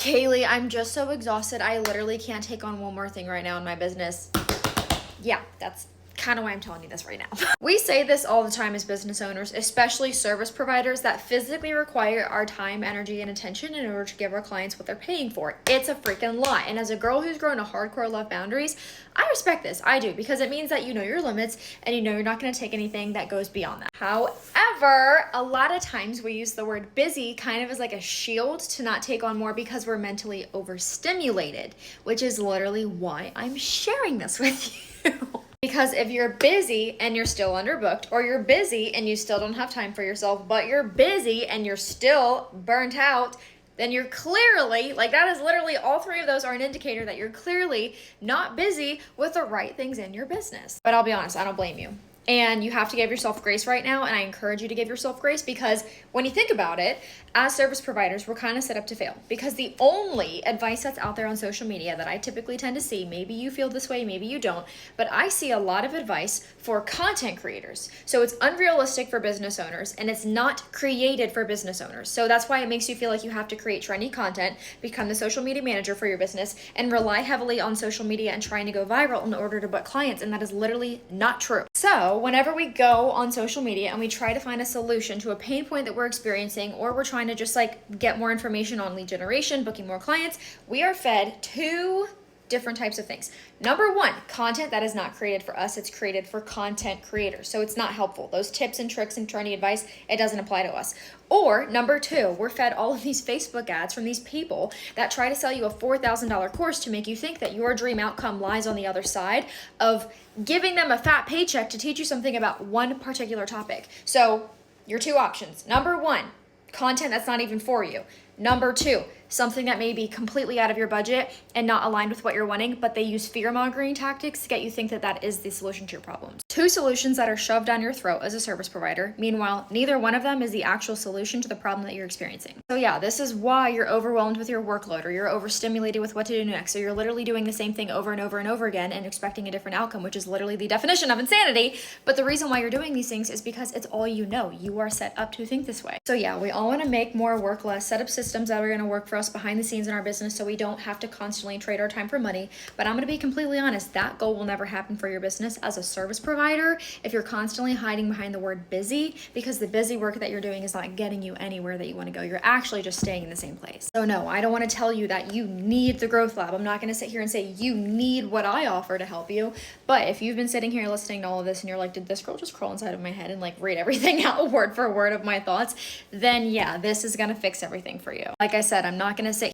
Kaylee, I'm just so exhausted. I literally can't take on one more thing right now in my business. Yeah, that's kind of why I'm telling you this right now. We say this all the time as business owners, especially service providers that physically require our time, energy, and attention in order to give our clients what they're paying for. It's a freaking lie. And as a girl who's grown to hardcore love boundaries, I respect this. I do, because it means that you know your limits and you know you're not going to take anything that goes beyond that. However, a lot of times we use the word busy kind of as like a shield to not take on more because we're mentally overstimulated, which is literally why I'm sharing this with you. Because if you're busy and you're still underbooked, or you're busy and you still don't have time for yourself, but you're busy and you're still burnt out, then you're clearly, like, that is literally, all three of those are an indicator that you're clearly not busy with the right things in your business. But I'll be honest, I don't blame you. And you have to give yourself grace right now, and I encourage you to give yourself grace, because when you think about it, as service providers, we're kind of set up to fail, because the only advice that's out there on social media that I typically tend to see, maybe you feel this way, maybe you don't, but I see a lot of advice for content creators. So it's unrealistic for business owners, and it's not created for business owners. So that's why it makes you feel like you have to create trendy content, become the social media manager for your business, and rely heavily on social media and trying to go viral in order to book clients, and that is literally not true. So whenever we go on social media and we try to find a solution to a pain point that we're experiencing, or we're trying to just like get more information on lead generation, booking more clients, we are fed two different types of things. Number one, content that is not created for us, it's created for content creators. So it's not helpful. Those tips and tricks and trendy advice, it doesn't apply to us. Or number two, we're fed all of these Facebook ads from these people that try to sell you a $4,000 course to make you think that your dream outcome lies on the other side of giving them a fat paycheck to teach you something about one particular topic. So your two options. Number one, content that's not even for you. Number two, something that may be completely out of your budget and not aligned with what you're wanting, but they use fear-mongering tactics to get you think that that is the solution to your problems. Two solutions that are shoved down your throat as a service provider. Meanwhile, neither one of them is the actual solution to the problem that you're experiencing. So yeah, this is why you're overwhelmed with your workload, or you're overstimulated with what to do next. So you're literally doing the same thing over and over and over again and expecting a different outcome, which is literally the definition of insanity. But the reason why you're doing these things is because it's all you know. You are set up to think this way. So yeah, we all want to make more, work less, set up systems that are going to work for us behind the scenes in our business so we don't have to constantly trade our time for money. But I'm going to be completely honest, that goal will never happen for your business as a service provider if you're constantly hiding behind the word busy, because the busy work that you're doing is not getting you anywhere that you want to go. You're actually just staying in the same place. So no, I don't want to tell you that you need the Growth Lab. I'm not going to sit here and say you need what I offer to help you. But if you've been sitting here listening to all of this and you're like, did this girl just crawl inside of my head and like read everything out word for word of my thoughts, then yeah, this is going to fix everything for you. Like I said, I'm not going to sit